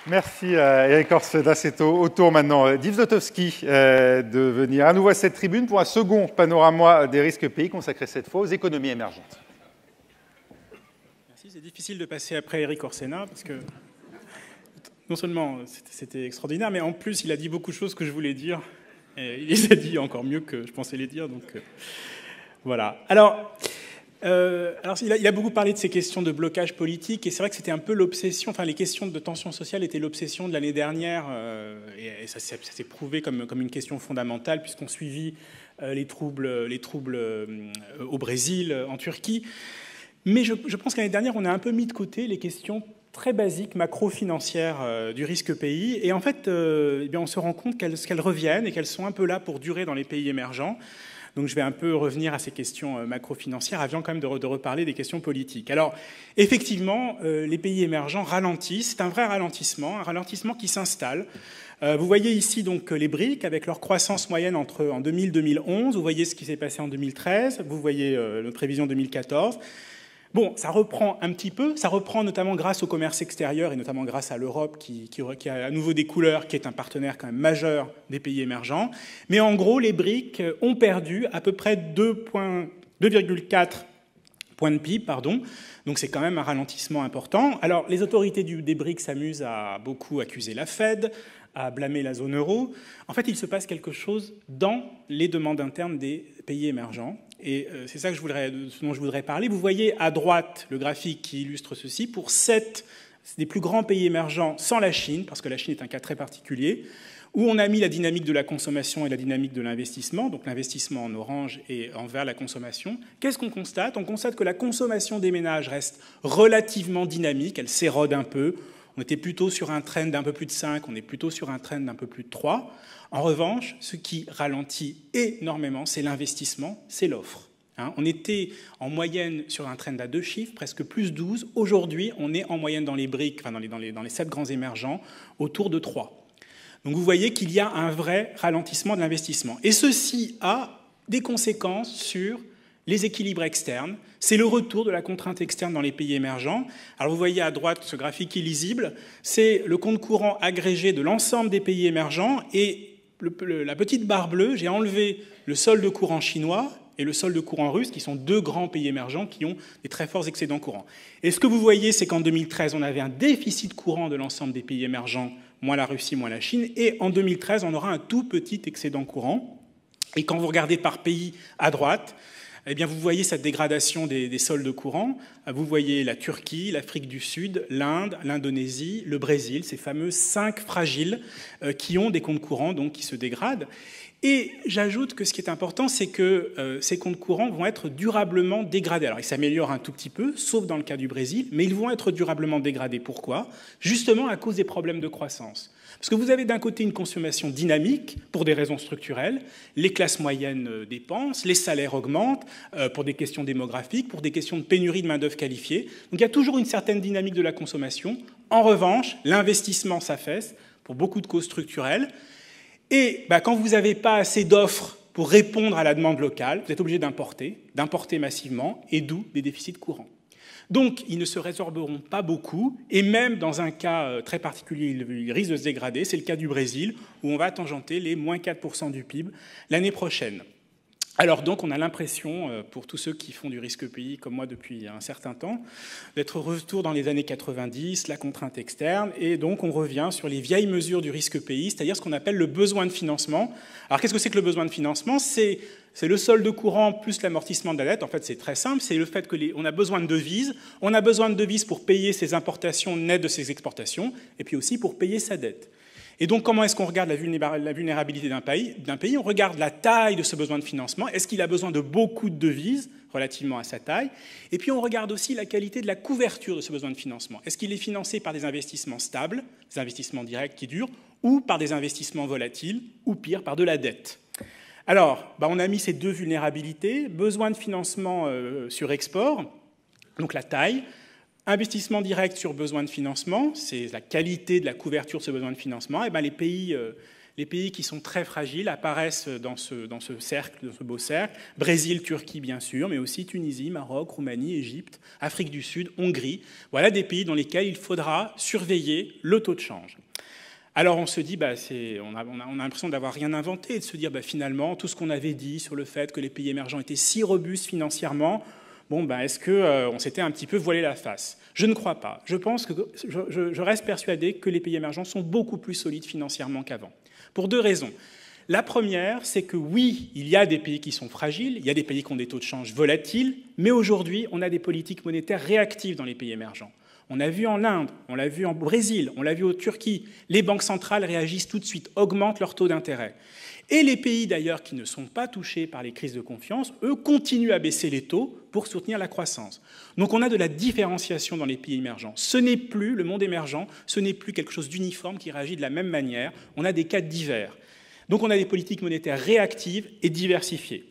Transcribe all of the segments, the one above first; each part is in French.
Merci à Eric Orseda. C'est au tour maintenant d'Yves Zlotowski de venir à nouveau à cette tribune pour un second panorama des risques pays consacré cette fois aux économies émergentes. Merci, c'est difficile de passer après Eric Orsena parce que non seulement c'était extraordinaire, mais en plus il a dit beaucoup de choses que je voulais dire et il les a dit encore mieux que je pensais les dire. Donc voilà. Alors il a beaucoup parlé de ces questions de blocage politique, et c'est vrai que c'était un peu l'obsession, enfin les questions de tension sociale étaient l'obsession de l'année dernière, et ça s'est prouvé comme une question fondamentale, puisqu'on suivit les troubles au Brésil, en Turquie. Mais je pense qu'année dernière, on a un peu mis de côté les questions très basiques, macro-financières du risque pays, et en fait, on se rend compte qu'elles reviennent et qu'elles sont un peu là pour durer dans les pays émergents. Donc je vais un peu revenir à ces questions macro-financières avant quand même de reparler des questions politiques. Alors effectivement, les pays émergents ralentissent, c'est un vrai ralentissement, un ralentissement qui s'installe. Vous voyez ici donc les BRIC avec leur croissance moyenne en 2000-2011, vous voyez ce qui s'est passé en 2013, vous voyez notre prévision 2014. Bon, ça reprend un petit peu, ça reprend notamment grâce au commerce extérieur et notamment grâce à l'Europe qui a à nouveau des couleurs, qui est un partenaire quand même majeur des pays émergents. Mais en gros, les BRIC ont perdu à peu près 2,4 points de PIB, pardon. Donc c'est quand même un ralentissement important. Alors les autorités des BRIC s'amusent à beaucoup accuser la Fed, à blâmer la zone euro. En fait, il se passe quelque chose dans les demandes internes des pays émergents. Et c'est ça ce dont je voudrais parler. Vous voyez à droite le graphique qui illustre ceci pour 7 des plus grands pays émergents sans la Chine, parce que la Chine est un cas très particulier, où on a mis la dynamique de la consommation et la dynamique de l'investissement, donc l'investissement en orange et en vert la consommation. Qu'est-ce qu'on constate? On constate que la consommation des ménages reste relativement dynamique, elle s'érode un peu. On était plutôt sur un trend d'un peu plus de 5, on est plutôt sur un trend d'un peu plus de 3. En revanche, ce qui ralentit énormément, c'est l'investissement, c'est l'offre. On était en moyenne sur un trend à 2 chiffres, presque plus 12. Aujourd'hui, on est en moyenne dans les BRIC, enfin dans les 7 grands émergents, autour de 3. Donc vous voyez qu'il y a un vrai ralentissement de l'investissement. Et ceci a des conséquences sur les équilibres externes. C'est le retour de la contrainte externe dans les pays émergents. Alors vous voyez à droite ce graphique illisible, c'est le compte courant agrégé de l'ensemble des pays émergents, et la petite barre bleue, j'ai enlevé le solde courant chinois et le solde courant russe, qui sont 2 grands pays émergents qui ont des très forts excédents courants. Et ce que vous voyez, c'est qu'en 2013, on avait un déficit courant de l'ensemble des pays émergents, moins la Russie, moins la Chine, et en 2013, on aura un tout petit excédent courant. Et quand vous regardez par pays à droite, eh bien, vous voyez cette dégradation des soldes courants. Vous voyez la Turquie, l'Afrique du Sud, l'Inde, l'Indonésie, le Brésil, ces fameux 5 fragiles qui ont des comptes courants donc, qui se dégradent. Et j'ajoute que ce qui est important, c'est que ces comptes courants vont être durablement dégradés. Alors, ils s'améliorent un tout petit peu, sauf dans le cas du Brésil, mais ils vont être durablement dégradés. Pourquoi? Justement à cause des problèmes de croissance. Parce que vous avez d'un côté une consommation dynamique pour des raisons structurelles, les classes moyennes dépensent, les salaires augmentent pour des questions démographiques, pour des questions de pénurie de main-d'œuvre qualifiée. Donc il y a toujours une certaine dynamique de la consommation. En revanche, l'investissement s'affaisse pour beaucoup de causes structurelles. Et quand vous n'avez pas assez d'offres pour répondre à la demande locale, vous êtes obligé d'importer massivement, et d'où des déficits courants. Donc, ils ne se résorberont pas beaucoup, et même dans un cas très particulier, ils risquent de se dégrader. C'est le cas du Brésil, où on va tangenter les moins 4% du PIB l'année prochaine. Alors donc, on a l'impression, pour tous ceux qui font du risque pays comme moi depuis un certain temps, d'être retour dans les années 90, la contrainte externe, et donc on revient sur les vieilles mesures du risque pays, c'est-à-dire ce qu'on appelle le besoin de financement. Alors qu'est-ce que c'est que le besoin de financement? C'est le solde courant plus l'amortissement de la dette. En fait, c'est très simple, c'est le fait qu'on a besoin de devises. On a besoin de devises pour payer ses importations nettes de ses exportations, et puis aussi pour payer sa dette. Et donc, comment est-ce qu'on regarde la vulnérabilité d'un pays? On regarde la taille de ce besoin de financement. Est-ce qu'il a besoin de beaucoup de devises relativement à sa taille? Et puis, on regarde aussi la qualité de la couverture de ce besoin de financement. Est-ce qu'il est financé par des investissements stables, des investissements directs qui durent, ou par des investissements volatiles, ou pire, par de la dette? Alors, on a mis ces 2 vulnérabilités. Besoin de financement sur export, donc la taille. Investissement direct sur besoin de financement, c'est la qualité de la couverture de ce besoin de financement. Et les Les pays qui sont très fragiles apparaissent dans ce cercle, dans ce beau cercle. Brésil, Turquie, bien sûr, mais aussi Tunisie, Maroc, Roumanie, Égypte, Afrique du Sud, Hongrie. Voilà des pays dans lesquels il faudra surveiller le taux de change. Alors on se dit, on a l'impression d'avoir rien inventé, et de se dire finalement, tout ce qu'on avait dit sur le fait que les pays émergents étaient si robustes financièrement, est-ce qu'on s'était un petit peu voilé la face? Je ne crois pas. Je reste persuadé que les pays émergents sont beaucoup plus solides financièrement qu'avant. Pour deux raisons. La première, c'est que oui, il y a des pays qui sont fragiles, il y a des pays qui ont des taux de change volatiles, mais aujourd'hui, on a des politiques monétaires réactives dans les pays émergents. On a vu en Inde, on l'a vu en Brésil, on l'a vu en Turquie. Les banques centrales réagissent tout de suite, augmentent leur taux d'intérêt. Et les pays d'ailleurs qui ne sont pas touchés par les crises de confiance, eux, continuent à baisser les taux pour soutenir la croissance. Donc on a de la différenciation dans les pays émergents. Ce n'est plus, le monde émergent, ce n'est plus quelque chose d'uniforme qui réagit de la même manière. On a des cas divers. Donc on a des politiques monétaires réactives et diversifiées.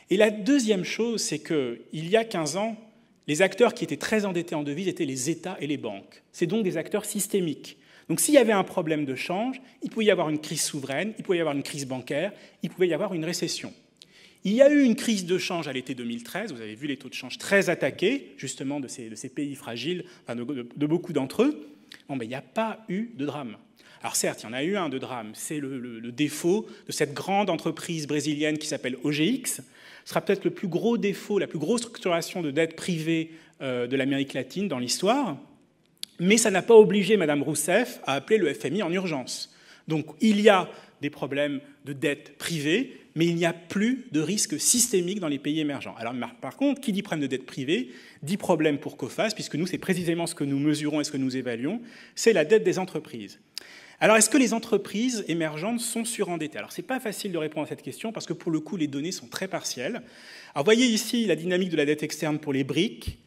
Et la deuxième chose, c'est qu'il y a 15 ans, les acteurs qui étaient très endettés en devises étaient les États et les banques. C'est donc des acteurs systémiques. Donc s'il y avait un problème de change, il pouvait y avoir une crise souveraine, il pouvait y avoir une crise bancaire, il pouvait y avoir une récession. Il y a eu une crise de change à l'été 2013, vous avez vu les taux de change très attaqués, justement de ces pays fragiles, de beaucoup d'entre eux. Il n'y a pas eu de drame. Alors certes, il y en a eu un de drame, c'est le défaut de cette grande entreprise brésilienne qui s'appelle OGX. Ce sera peut-être le plus gros défaut, la plus grosse structuration de dette privée de l'Amérique latine dans l'histoire. Mais ça n'a pas obligé Mme Rousseff à appeler le FMI en urgence. Donc il y a des problèmes de dette privée, mais il n'y a plus de risque systémique dans les pays émergents. Alors par contre, qui dit problème de dette privée, dit problème pour COFAS, puisque nous, c'est précisément ce que nous mesurons et ce que nous évaluons, c'est la dette des entreprises. Alors, est-ce que les entreprises émergentes sont surendettées? Alors, ce n'est pas facile de répondre à cette question parce que, pour le coup, les données sont très partielles. Alors, vous voyez ici la dynamique de la dette externe pour les BRIC.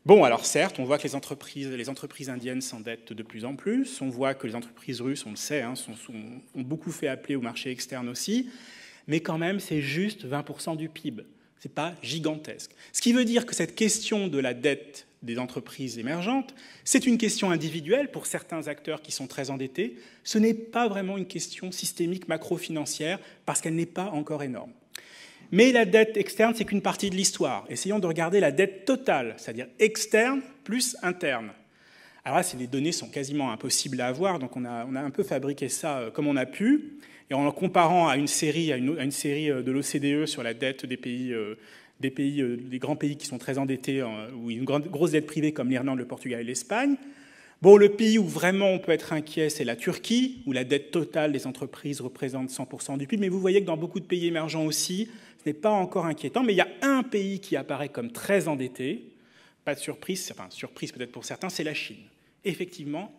Bon, alors certes, on voit que les entreprises indiennes s'endettent de plus en plus. On voit que les entreprises russes, on le sait, ont beaucoup fait appeler au marché externe aussi. Mais quand même, c'est juste 20% du PIB. Ce n'est pas gigantesque. Ce qui veut dire que cette question de la dette des entreprises émergentes, c'est une question individuelle pour certains acteurs qui sont très endettés. Ce n'est pas vraiment une question systémique macro-financière parce qu'elle n'est pas encore énorme. Mais la dette externe, c'est qu'une partie de l'histoire. Essayons de regarder la dette totale, c'est-à-dire externe plus interne. Alors là, les données sont quasiment impossibles à avoir, donc on a un peu fabriqué ça comme on a pu. Et en comparant à une série de l'OCDE sur la dette des grands pays qui sont très endettés, ou une grosse dette privée comme l'Irlande, le Portugal et l'Espagne. Bon, le pays où vraiment on peut être inquiet, c'est la Turquie, où la dette totale des entreprises représente 100% du PIB. Mais vous voyez que dans beaucoup de pays émergents aussi, ce n'est pas encore inquiétant. Mais il y a un pays qui apparaît comme très endetté, pas de surprise, enfin surprise peut-être pour certains, c'est la Chine. Effectivement,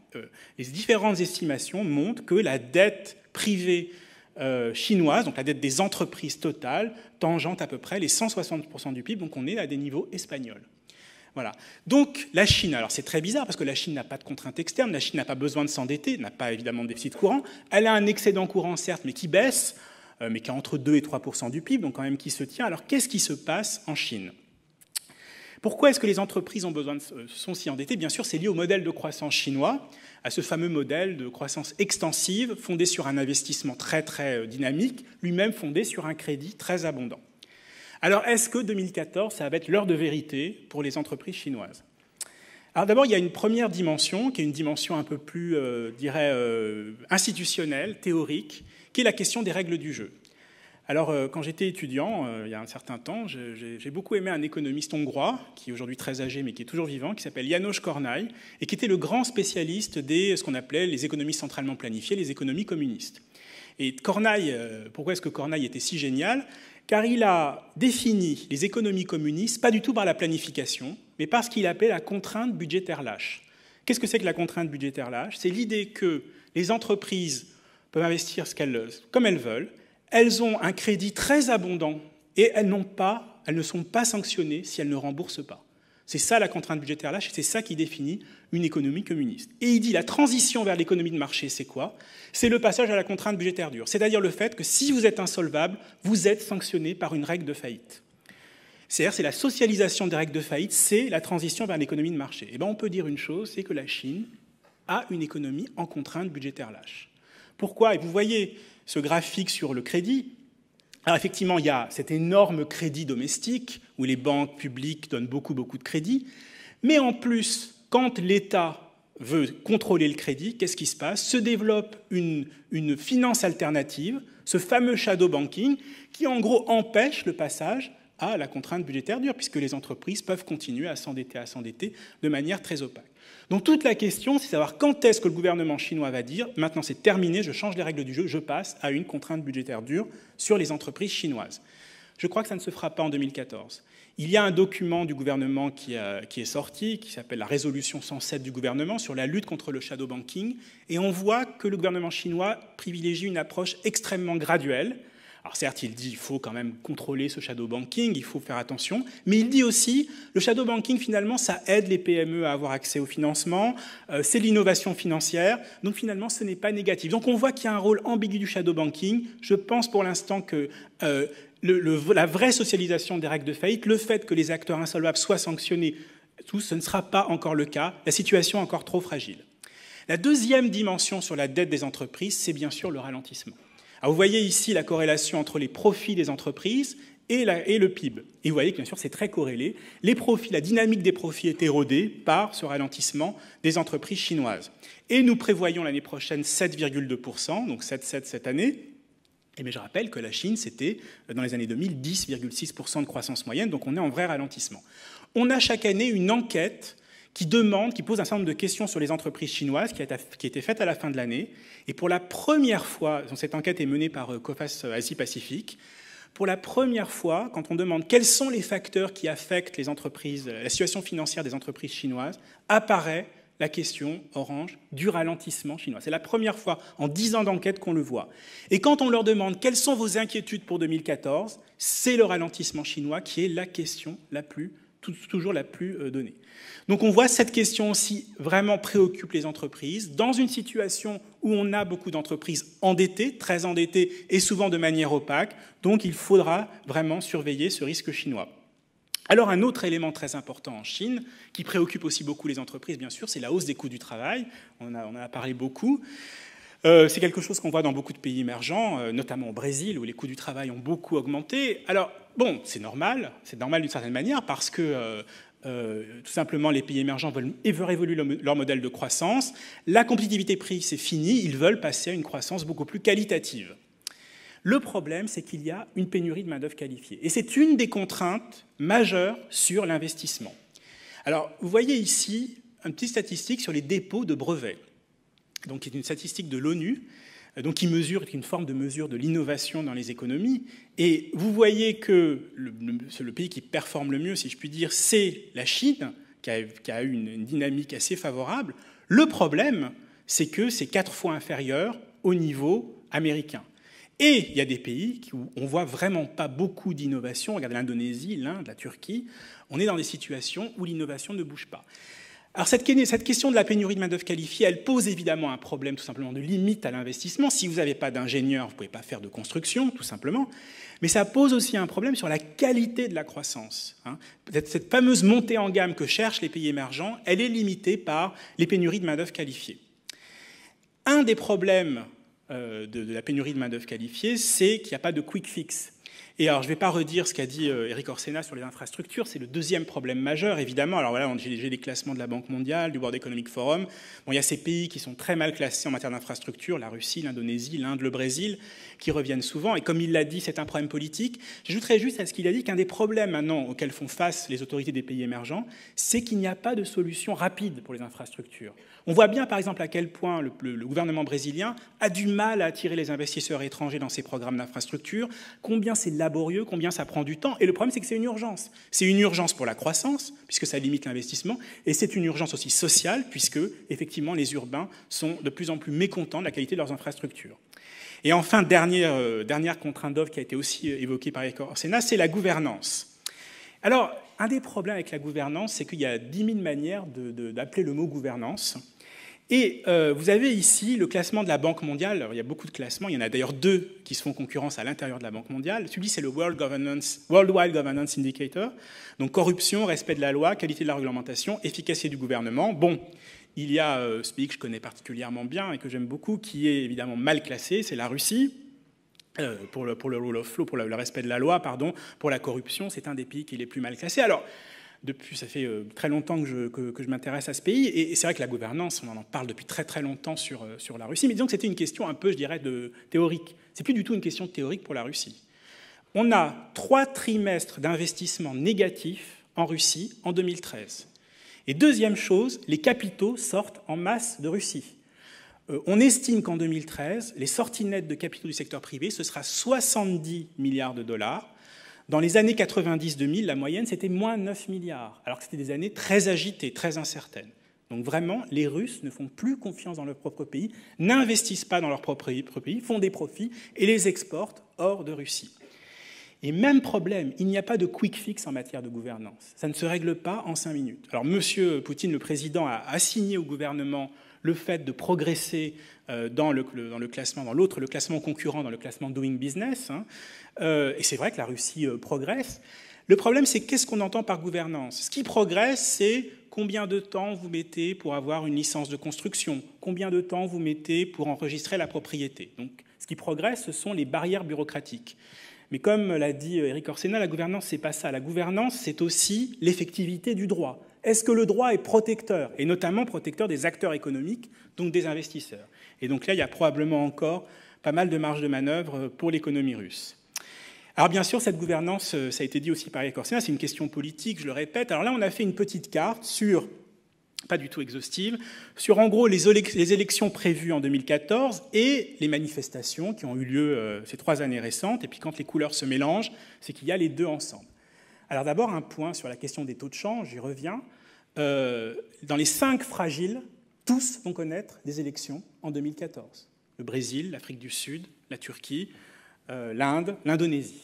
les différentes estimations montrent que la dette privée chinoise, donc la dette des entreprises totales, tangente à peu près les 160% du PIB, donc on est à des niveaux espagnols. Voilà. Donc la Chine, alors c'est très bizarre parce que la Chine n'a pas de contraintes externes, la Chine n'a pas besoin de s'endetter, n'a pas évidemment de déficit courant, elle a un excédent courant certes, mais qui baisse, mais qui est entre 2 et 3% du PIB, donc quand même qui se tient. Alors qu'est-ce qui se passe en Chine ? Pourquoi est-ce que les entreprises sont si endettées ? Bien sûr, c'est lié au modèle de croissance chinois, à ce fameux modèle de croissance extensive fondé sur un investissement très très dynamique, lui-même fondé sur un crédit très abondant. Alors, est-ce que 2014, ça va être l'heure de vérité pour les entreprises chinoises ? Alors d'abord, il y a une première dimension, qui est une dimension un peu plus, institutionnelle, théorique, qui est la question des règles du jeu. Alors, quand j'étais étudiant, il y a un certain temps, j'ai beaucoup aimé un économiste hongrois, qui est aujourd'hui très âgé, mais qui est toujours vivant, qui s'appelle János Kornai, et qui était le grand spécialiste de ce qu'on appelait les économies centralement planifiées, les économies communistes. Et Kornai, pourquoi est-ce que Kornai était si génial ? Car il a défini les économies communistes, pas du tout par la planification, mais par ce qu'il appelait la contrainte budgétaire lâche. Qu'est-ce que c'est que la contrainte budgétaire lâche ? C'est l'idée que les entreprises peuvent investir comme elles veulent, elles ont un crédit très abondant et elles ne sont pas sanctionnées si elles ne remboursent pas. C'est ça la contrainte budgétaire lâche et c'est ça qui définit une économie communiste. Et il dit la transition vers l'économie de marché, c'est quoi ? C'est le passage à la contrainte budgétaire dure, c'est-à-dire le fait que si vous êtes insolvable, vous êtes sanctionné par une règle de faillite. C'est-à-dire c'est la socialisation des règles de faillite, c'est la transition vers l'économie de marché. Et bien on peut dire une chose, c'est que la Chine a une économie en contrainte budgétaire lâche. Pourquoi? Et vous voyez ce graphique sur le crédit. Alors effectivement, il y a cet énorme crédit domestique où les banques publiques donnent beaucoup de crédit. Mais en plus, quand l'État veut contrôler le crédit, qu'est-ce qui se passe? Se développe une finance alternative, ce fameux shadow banking, qui en gros empêche le passage à la contrainte budgétaire dure, puisque les entreprises peuvent continuer à s'endetter de manière très opaque. Donc toute la question, c'est de savoir quand est-ce que le gouvernement chinois va dire « maintenant c'est terminé, je change les règles du jeu, je passe à une contrainte budgétaire dure sur les entreprises chinoises ». Je crois que ça ne se fera pas en 2014. Il y a un document du gouvernement qui est sorti, qui s'appelle la résolution 107 du gouvernement sur la lutte contre le shadow banking, et on voit que le gouvernement chinois privilégie une approche extrêmement graduelle. Alors certes, il dit qu'il faut quand même contrôler ce shadow banking, il faut faire attention, mais il dit aussi le shadow banking, finalement, ça aide les PME à avoir accès au financement, c'est l'innovation financière, donc finalement, ce n'est pas négatif. Donc on voit qu'il y a un rôle ambigu du shadow banking. Je pense pour l'instant que la vraie socialisation des règles de faillite, le fait que les acteurs insolvables soient sanctionnés, tout, ce ne sera pas encore le cas. La situation est encore trop fragile. La deuxième dimension sur la dette des entreprises, c'est bien sûr le ralentissement. Alors vous voyez ici la corrélation entre les profits des entreprises et le PIB. Et vous voyez que bien sûr c'est très corrélé. Les profits, la dynamique des profits est érodée par ce ralentissement des entreprises chinoises. Et nous prévoyons l'année prochaine 7,2%, donc 7,7 cette année. Mais je rappelle que la Chine, c'était, dans les années 2000, 10,6% de croissance moyenne, donc on est en vrai ralentissement. On a chaque année une enquête qui pose un certain nombre de questions sur les entreprises chinoises, qui a été faite à la fin de l'année. Et pour la première fois, cette enquête est menée par COFAS Asie-Pacifique, pour la première fois, quand on demande quels sont les facteurs qui affectent les entreprises, la situation financière des entreprises chinoises, apparaît la question, orange, du ralentissement chinois. C'est la première fois en 10 ans d'enquête qu'on le voit. Et quand on leur demande quelles sont vos inquiétudes pour 2014, c'est le ralentissement chinois qui est la question toujours la plus donnée. Donc on voit cette question aussi vraiment préoccupe les entreprises dans une situation où on a beaucoup d'entreprises endettées, très endettées et souvent de manière opaque. Donc il faudra vraiment surveiller ce risque chinois. Alors un autre élément très important en Chine, qui préoccupe aussi beaucoup les entreprises, bien sûr, c'est la hausse des coûts du travail. On en a parlé beaucoup. C'est quelque chose qu'on voit dans beaucoup de pays émergents, notamment au Brésil, où les coûts du travail ont beaucoup augmenté. Alors, bon, c'est normal d'une certaine manière, parce que tout simplement, les pays émergents veulent évoluer leur modèle de croissance. La compétitivité prix, c'est fini. Ils veulent passer à une croissance beaucoup plus qualitative. Le problème, c'est qu'il y a une pénurie de main-d'œuvre qualifiée. Et c'est une des contraintes majeures sur l'investissement. Alors, vous voyez ici une petite statistique sur les dépôts de brevets. Donc, qui est une statistique de l'ONU, qui est une forme de mesure de l'innovation dans les économies. Et vous voyez que le pays qui performe le mieux, si je puis dire, c'est la Chine, qui a eu une dynamique assez favorable. Le problème, c'est que c'est 4 fois inférieur au niveau américain. Et il y a des pays où on ne voit vraiment pas beaucoup d'innovation. Regardez l'Indonésie, l'Inde, la Turquie. On est dans des situations où l'innovation ne bouge pas. Alors cette question de la pénurie de main-d'œuvre qualifiée, elle pose évidemment un problème tout simplement de limite à l'investissement. Si vous n'avez pas d'ingénieurs, vous ne pouvez pas faire de construction, tout simplement. Mais ça pose aussi un problème sur la qualité de la croissance. Cette fameuse montée en gamme que cherchent les pays émergents, elle est limitée par les pénuries de main-d'œuvre qualifiée. Un des problèmes de la pénurie de main-d'œuvre qualifiée, c'est qu'il n'y a pas de quick fix. Et alors, je ne vais pas redire ce qu'a dit Eric Orsena sur les infrastructures, c'est le deuxième problème majeur, évidemment. Alors voilà, j'ai des classements de la Banque mondiale, du World Economic Forum. Bon, il y a ces pays qui sont très mal classés en matière d'infrastructures, la Russie, l'Indonésie, l'Inde, le Brésil, qui reviennent souvent. Et comme il l'a dit, c'est un problème politique. J'ajouterais juste à ce qu'il a dit qu'un des problèmes maintenant auxquels font face les autorités des pays émergents, c'est qu'il n'y a pas de solution rapide pour les infrastructures. On voit bien, par exemple, à quel point le gouvernement brésilien a du mal à attirer les investisseurs étrangers dans ses programmes d'infrastructures, combien c'est laborieux, combien ça prend du temps. Et le problème, c'est que c'est une urgence. C'est une urgence pour la croissance, puisque ça limite l'investissement, et c'est une urgence aussi sociale, puisque, effectivement, les urbains sont de plus en plus mécontents de la qualité de leurs infrastructures. Et enfin, dernière contrainte d'offre qui a été aussi évoquée par Eric Orsena, c'est la gouvernance. Alors, un des problèmes avec la gouvernance, c'est qu'il y a 10 000 manières d'appeler le mot gouvernance. Et vous avez ici le classement de la Banque mondiale. Alors, il y a beaucoup de classements. Il y en a d'ailleurs 2 qui se font concurrence à l'intérieur de la Banque mondiale. Celui-ci, c'est le Worldwide Governance Indicator. Donc, corruption, respect de la loi, qualité de la réglementation, efficacité du gouvernement. Bon, il y a ce pays que je connais particulièrement bien et que j'aime beaucoup, qui est évidemment mal classé, c'est la Russie. Pour le rule of law, pour le respect de la loi, pardon, pour la corruption, c'est un des pays qui est les plus mal classés. Alors, ça fait très longtemps que je m'intéresse à ce pays, et c'est vrai que la gouvernance, on en parle depuis très très longtemps sur la Russie, mais disons que c'était une question un peu, je dirais, théorique. C'est plus du tout une question théorique pour la Russie. On a 3 trimestres d'investissement négatifs en Russie en 2013. Et deuxième chose, les capitaux sortent en masse de Russie. On estime qu'en 2013, les sorties nettes de capitaux du secteur privé, ce sera 70 milliards de dollars. Dans les années 90-2000, la moyenne, c'était moins 9 milliards, alors que c'était des années très agitées, très incertaines. Donc vraiment, les Russes ne font plus confiance dans leur propre pays, n'investissent pas dans leur propre pays, font des profits et les exportent hors de Russie. Et même problème, il n'y a pas de quick fix en matière de gouvernance. Ça ne se règle pas en 5 minutes. Alors M. Poutine, le président, a assigné au gouvernement le fait de progresser dans le classement, dans l'autre, le classement concurrent, dans le classement Doing Business. Et c'est vrai que la Russie progresse. Le problème, c'est qu'est-ce qu'on entend par gouvernance? Ce qui progresse, c'est combien de temps vous mettez pour avoir une licence de construction, combien de temps vous mettez pour enregistrer la propriété. Donc, ce qui progresse, ce sont les barrières bureaucratiques. Mais comme l'a dit Éric Orsena, la gouvernance, c'est pas ça. La gouvernance, c'est aussi l'effectivité du droit. Est-ce que le droit est protecteur, et notamment protecteur des acteurs économiques, donc des investisseurs? Et donc là, il y a probablement encore pas mal de marge de manœuvre pour l'économie russe. Alors bien sûr, cette gouvernance, ça a été dit aussi par Éric Orsena, c'est une question politique, je le répète. Alors là, on a fait une petite carte sur, pas du tout exhaustive, sur en gros les élections prévues en 2014 et les manifestations qui ont eu lieu ces 3 années récentes. Et puis quand les couleurs se mélangent, c'est qu'il y a les deux ensemble. Alors d'abord, un point sur la question des taux de change, j'y reviens. Dans les 5 fragiles, tous vont connaître des élections en 2014. Le Brésil, l'Afrique du Sud, la Turquie, l'Inde, l'Indonésie.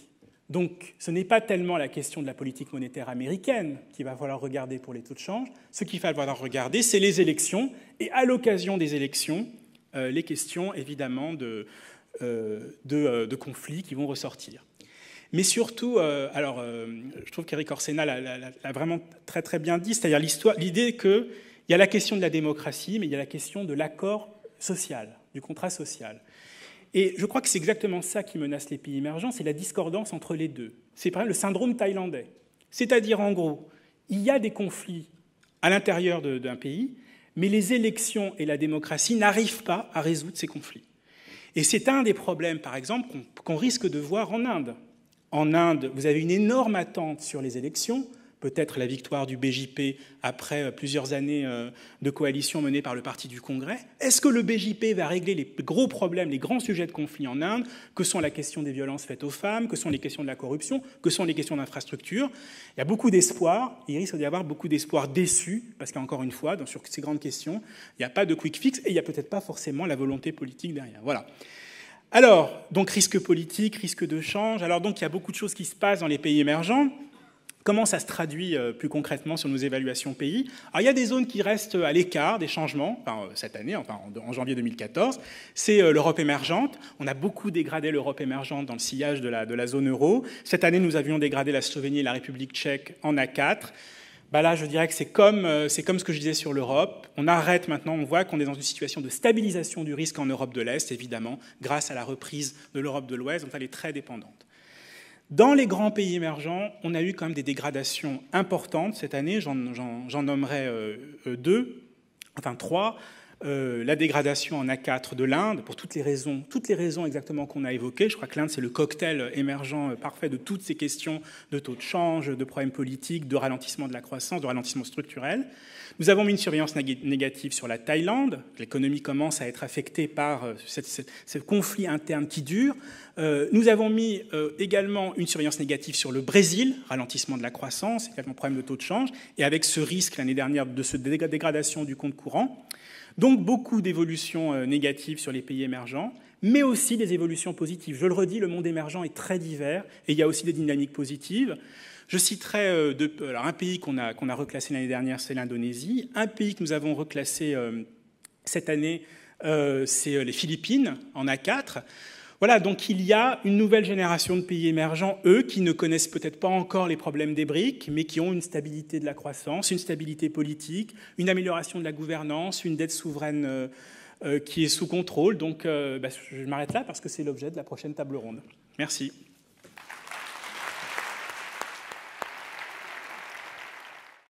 Donc ce n'est pas tellement la question de la politique monétaire américaine qu'il va falloir regarder pour les taux de change. Ce qu'il va falloir regarder, c'est les élections, et à l'occasion des élections, les questions évidemment de conflits qui vont ressortir. Mais surtout, je trouve qu'Éric Orsena l'a vraiment très très bien dit, c'est-à-dire l'idée qu'il y a la question de la démocratie, mais il y a la question de l'accord social, du contrat social. Et je crois que c'est exactement ça qui menace les pays émergents, c'est la discordance entre les deux. C'est par exemple le syndrome thaïlandais. C'est-à-dire, en gros, il y a des conflits à l'intérieur d'un pays, mais les élections et la démocratie n'arrivent pas à résoudre ces conflits. Et c'est un des problèmes, par exemple, qu'on risque de voir en Inde. En Inde, vous avez une énorme attente sur les élections, peut-être la victoire du BJP après plusieurs années de coalition menée par le Parti du Congrès. Est-ce que le BJP va régler les gros problèmes, les grands sujets de conflit en Inde, que sont la question des violences faites aux femmes, que sont les questions de la corruption, que sont les questions d'infrastructure? Il y a beaucoup d'espoir, il risque d'y avoir beaucoup d'espoir déçus, parce qu'encore une fois, sur ces grandes questions, il n'y a pas de quick fix et il n'y a peut-être pas forcément la volonté politique derrière. Voilà. Alors, donc risque politique, risque de change. Alors donc il y a beaucoup de choses qui se passent dans les pays émergents. Comment ça se traduit plus concrètement sur nos évaluations pays? Alors il y a des zones qui restent à l'écart des changements, cette année, en janvier 2014. C'est l'Europe émergente. On a beaucoup dégradé l'Europe émergente dans le sillage de la zone euro. Cette année, nous avions dégradé la Slovénie et la République tchèque en A4. Là, je dirais que c'est comme ce que je disais sur l'Europe. On arrête maintenant, on voit qu'on est dans une situation de stabilisation du risque en Europe de l'Est, évidemment, grâce à la reprise de l'Europe de l'Ouest, donc elle est très dépendante. Dans les grands pays émergents, on a eu quand même des dégradations importantes cette année. J'en nommerai 3. La dégradation en A4 de l'Inde, pour toutes les raisons exactement qu'on a évoquées. Je crois que l'Inde, c'est le cocktail émergent parfait de toutes ces questions de taux de change, de problèmes politiques, de ralentissement de la croissance, de ralentissement structurel. Nous avons mis une surveillance négative sur la Thaïlande. L'économie commence à être affectée par ce conflit interne qui dure. Nous avons mis également une surveillance négative sur le Brésil, ralentissement de la croissance, également problème de taux de change, et avec ce risque l'année dernière de cette dégradation du compte courant. Donc beaucoup d'évolutions négatives sur les pays émergents, mais aussi des évolutions positives. Je le redis, le monde émergent est très divers et il y a aussi des dynamiques positives. Je citerai un pays qu'on a reclassé l'année dernière, c'est l'Indonésie. Un pays que nous avons reclassé cette année, c'est les Philippines, en A4. Voilà, donc il y a une nouvelle génération de pays émergents, eux, qui ne connaissent peut-être pas encore les problèmes des BRIC, mais qui ont une stabilité de la croissance, une stabilité politique, une amélioration de la gouvernance, une dette souveraine qui est sous contrôle. Donc je m'arrête là parce que c'est l'objet de la prochaine table ronde. Merci.